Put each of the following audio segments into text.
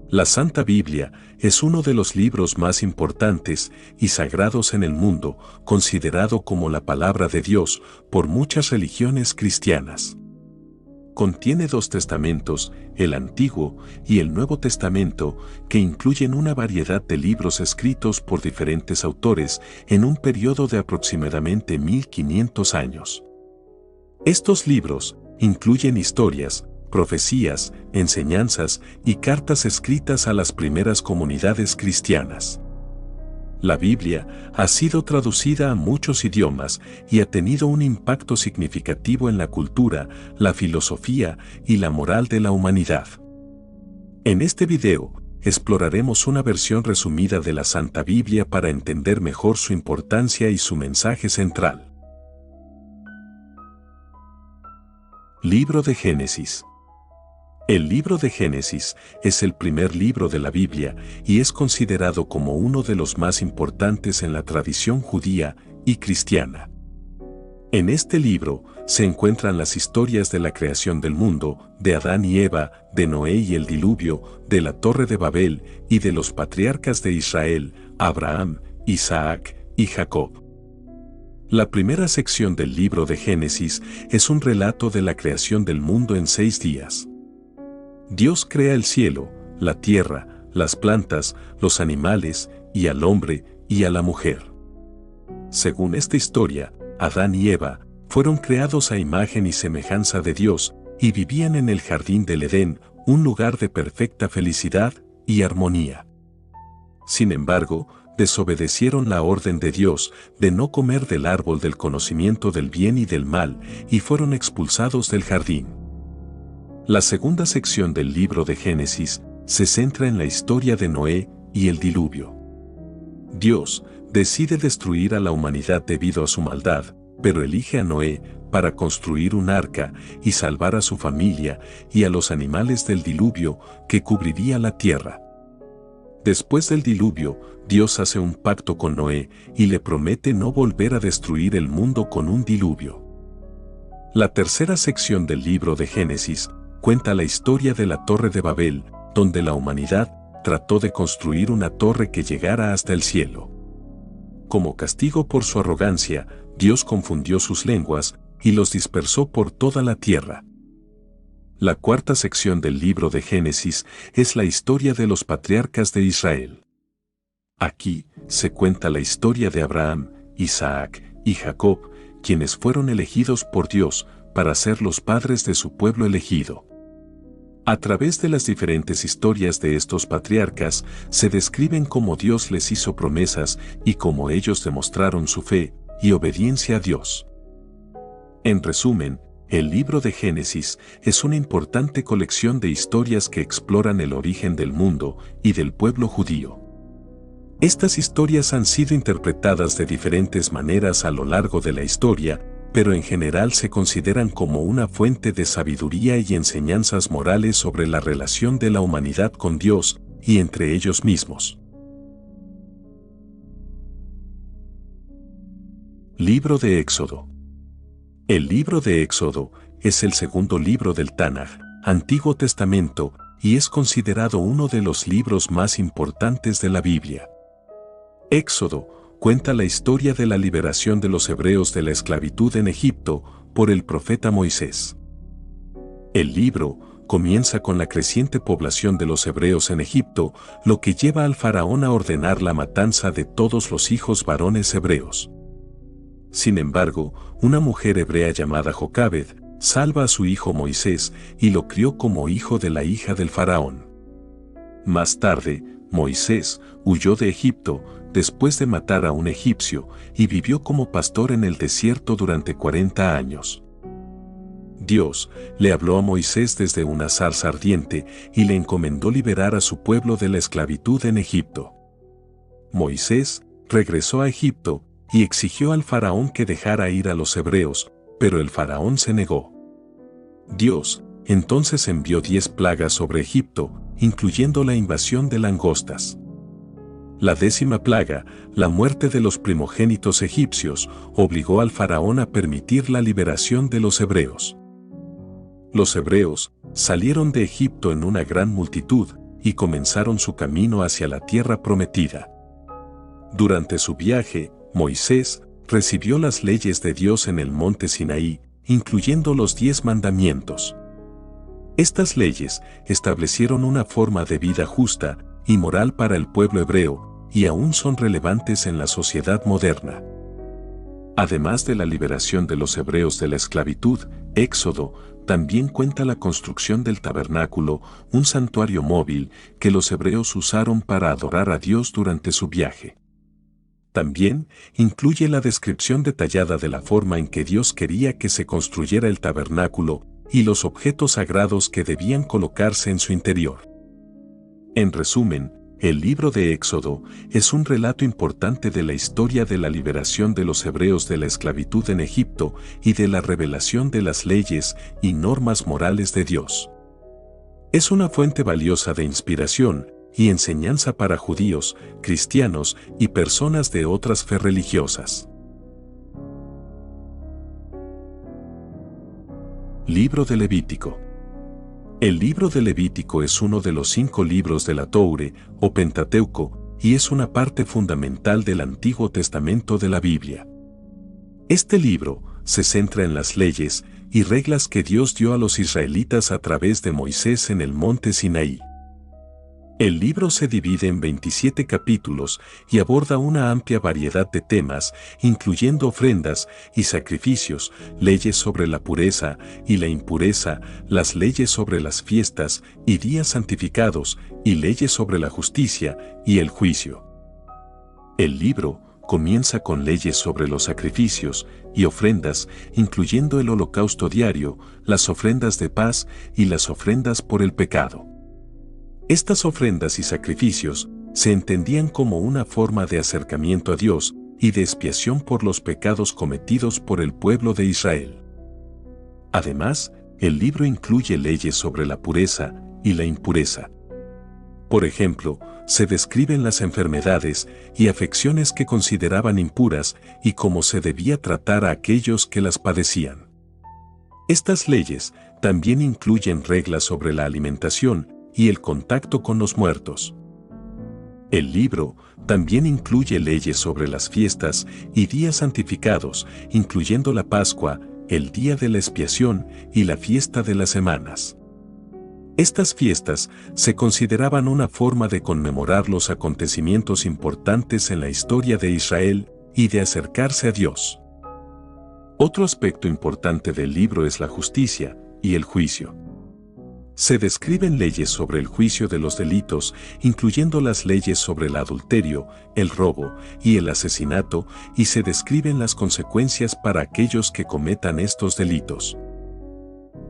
La Santa Biblia es uno de los libros más importantes y sagrados en el mundo, considerado como la palabra de Dios por muchas religiones cristianas. Contiene 2 testamentos, el Antiguo y el Nuevo Testamento, que incluyen una variedad de libros escritos por diferentes autores en un periodo de aproximadamente 1500 años. Estos libros incluyen historias, profecías, enseñanzas y cartas escritas a las primeras comunidades cristianas. La Biblia ha sido traducida a muchos idiomas y ha tenido un impacto significativo en la cultura, la filosofía y la moral de la humanidad. En este video, exploraremos una versión resumida de la Santa Biblia para entender mejor su importancia y su mensaje central. Libro de Génesis. El libro de Génesis es el primer libro de la Biblia y es considerado como uno de los más importantes en la tradición judía y cristiana. En este libro se encuentran las historias de la creación del mundo, de Adán y Eva, de Noé y el diluvio, de la Torre de Babel y de los patriarcas de Israel, Abraham, Isaac y Jacob. La primera sección del libro de Génesis es un relato de la creación del mundo en 6 días. Dios crea el cielo, la tierra, las plantas, los animales, y al hombre y a la mujer. Según esta historia, Adán y Eva fueron creados a imagen y semejanza de Dios y vivían en el jardín del Edén, un lugar de perfecta felicidad y armonía. Sin embargo, desobedecieron la orden de Dios de no comer del árbol del conocimiento del bien y del mal y fueron expulsados del jardín. La segunda sección del libro de Génesis se centra en la historia de Noé y el diluvio. Dios decide destruir a la humanidad debido a su maldad, pero elige a Noé para construir un arca y salvar a su familia y a los animales del diluvio que cubriría la tierra. Después del diluvio, Dios hace un pacto con Noé y le promete no volver a destruir el mundo con un diluvio. La tercera sección del libro de Génesis cuenta la historia de la Torre de Babel, donde la humanidad trató de construir una torre que llegara hasta el cielo. Como castigo por su arrogancia, Dios confundió sus lenguas y los dispersó por toda la tierra. La cuarta sección del libro de Génesis es la historia de los patriarcas de Israel. Aquí se cuenta la historia de Abraham, Isaac y Jacob, quienes fueron elegidos por Dios para ser los padres de su pueblo elegido. A través de las diferentes historias de estos patriarcas, se describen cómo Dios les hizo promesas y cómo ellos demostraron su fe y obediencia a Dios. En resumen, el libro de Génesis es una importante colección de historias que exploran el origen del mundo y del pueblo judío. Estas historias han sido interpretadas de diferentes maneras a lo largo de la historia, pero en general se consideran como una fuente de sabiduría y enseñanzas morales sobre la relación de la humanidad con Dios y entre ellos mismos. Libro de Éxodo. El libro de Éxodo es el segundo libro del Tanaj, Antiguo Testamento, y es considerado uno de los libros más importantes de la Biblia. Éxodo cuenta la historia de la liberación de los hebreos de la esclavitud en Egipto por el profeta Moisés. El libro comienza con la creciente población de los hebreos en Egipto, lo que lleva al faraón a ordenar la matanza de todos los hijos varones hebreos. Sin embargo, una mujer hebrea llamada Jocabed salva a su hijo Moisés y lo crió como hijo de la hija del faraón. Más tarde, Moisés huyó de Egipto después de matar a un egipcio y vivió como pastor en el desierto durante 40 años. Dios le habló a Moisés desde una zarza ardiente y le encomendó liberar a su pueblo de la esclavitud en Egipto. Moisés regresó a Egipto y exigió al faraón que dejara ir a los hebreos, pero el faraón se negó. Dios entonces envió 10 plagas sobre Egipto, incluyendo la invasión de langostas. La 10ª plaga, la muerte de los primogénitos egipcios, obligó al faraón a permitir la liberación de los hebreos. Los hebreos salieron de Egipto en una gran multitud, y comenzaron su camino hacia la tierra prometida. Durante su viaje, Moisés recibió las leyes de Dios en el monte Sinaí, incluyendo los 10 mandamientos. Estas leyes establecieron una forma de vida justa y moral para el pueblo hebreo, y aún son relevantes en la sociedad moderna. Además de la liberación de los hebreos de la esclavitud, Éxodo también cuenta la construcción del tabernáculo, un santuario móvil que los hebreos usaron para adorar a Dios durante su viaje. También incluye la descripción detallada de la forma en que Dios quería que se construyera el tabernáculo y los objetos sagrados que debían colocarse en su interior. En resumen, el libro de Éxodo es un relato importante de la historia de la liberación de los hebreos de la esclavitud en Egipto y de la revelación de las leyes y normas morales de Dios. Es una fuente valiosa de inspiración y enseñanza para judíos, cristianos y personas de otras fe religiosas. Libro de Levítico. El libro de Levítico es uno de los 5 libros de la Toure, o Pentateuco, y es una parte fundamental del Antiguo Testamento de la Biblia. Este libro se centra en las leyes y reglas que Dios dio a los israelitas a través de Moisés en el monte Sinaí. El libro se divide en 27 capítulos y aborda una amplia variedad de temas, incluyendo ofrendas y sacrificios, leyes sobre la pureza y la impureza, las leyes sobre las fiestas y días santificados, y leyes sobre la justicia y el juicio. El libro comienza con leyes sobre los sacrificios y ofrendas, incluyendo el holocausto diario, las ofrendas de paz y las ofrendas por el pecado. Estas ofrendas y sacrificios se entendían como una forma de acercamiento a Dios y de expiación por los pecados cometidos por el pueblo de Israel. Además, el libro incluye leyes sobre la pureza y la impureza. Por ejemplo, se describen las enfermedades y afecciones que consideraban impuras y cómo se debía tratar a aquellos que las padecían. Estas leyes también incluyen reglas sobre la alimentación y el contacto con los muertos. El libro también incluye leyes sobre las fiestas y días santificados, incluyendo la Pascua, el día de la expiación y la fiesta de las semanas. Estas fiestas se consideraban una forma de conmemorar los acontecimientos importantes en la historia de Israel y de acercarse a Dios. Otro aspecto importante del libro es la justicia y el juicio. Se describen leyes sobre el juicio de los delitos, incluyendo las leyes sobre el adulterio, el robo y el asesinato, y se describen las consecuencias para aquellos que cometan estos delitos.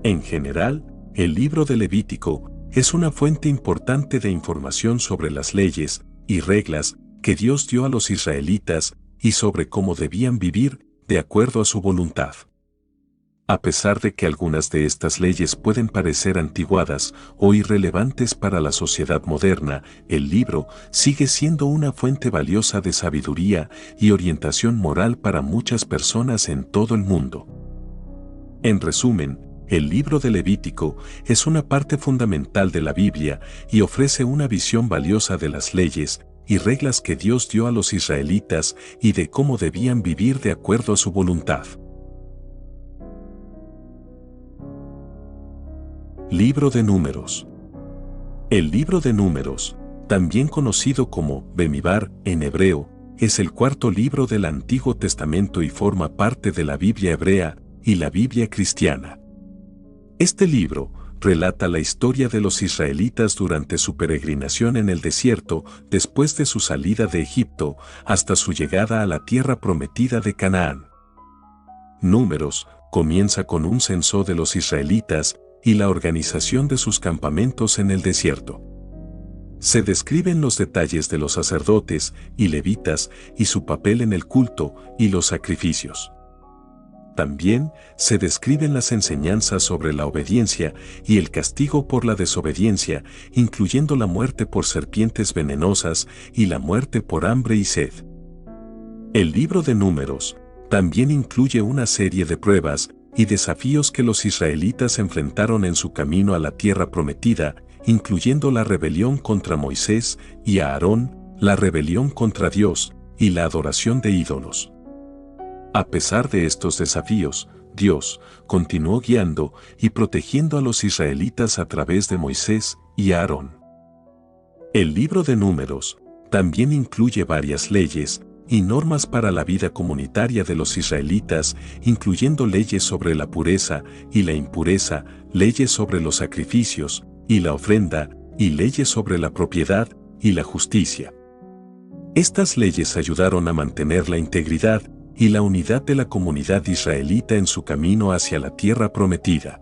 En general, el libro de Levítico es una fuente importante de información sobre las leyes y reglas que Dios dio a los israelitas y sobre cómo debían vivir de acuerdo a su voluntad. A pesar de que algunas de estas leyes pueden parecer anticuadas o irrelevantes para la sociedad moderna, el libro sigue siendo una fuente valiosa de sabiduría y orientación moral para muchas personas en todo el mundo. En resumen, el libro de Levítico es una parte fundamental de la Biblia y ofrece una visión valiosa de las leyes y reglas que Dios dio a los israelitas y de cómo debían vivir de acuerdo a su voluntad. Libro de Números. El libro de Números, también conocido como Bemidbar en hebreo, es el 4º libro del Antiguo Testamento y forma parte de la Biblia hebrea y la Biblia cristiana. Este libro relata la historia de los israelitas durante su peregrinación en el desierto después de su salida de Egipto hasta su llegada a la tierra prometida de Canaán. Números comienza con un censo de los israelitas y la organización de sus campamentos en el desierto. Se describen los detalles de los sacerdotes y levitas y su papel en el culto y los sacrificios. También se describen las enseñanzas sobre la obediencia y el castigo por la desobediencia, incluyendo la muerte por serpientes venenosas y la muerte por hambre y sed. El libro de Números también incluye una serie de pruebas y desafíos que los israelitas enfrentaron en su camino a la tierra prometida, incluyendo la rebelión contra Moisés y Aarón, la rebelión contra Dios y la adoración de ídolos. A pesar de estos desafíos, Dios continuó guiando y protegiendo a los israelitas a través de Moisés y Aarón. El libro de Números también incluye varias leyes y normas para la vida comunitaria de los israelitas, incluyendo leyes sobre la pureza y la impureza, leyes sobre los sacrificios y la ofrenda, y leyes sobre la propiedad y la justicia. Estas leyes ayudaron a mantener la integridad y la unidad de la comunidad israelita en su camino hacia la tierra prometida.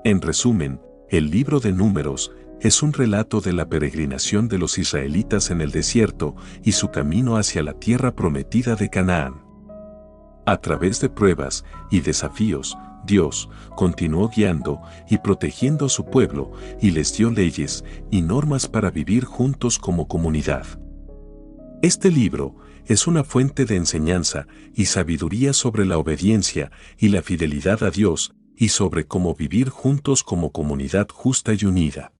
En resumen, el libro de Números es un relato de la peregrinación de los israelitas en el desierto y su camino hacia la tierra prometida de Canaán. A través de pruebas y desafíos, Dios continuó guiando y protegiendo a su pueblo y les dio leyes y normas para vivir juntos como comunidad. Este libro es una fuente de enseñanza y sabiduría sobre la obediencia y la fidelidad a Dios y sobre cómo vivir juntos como comunidad justa y unida.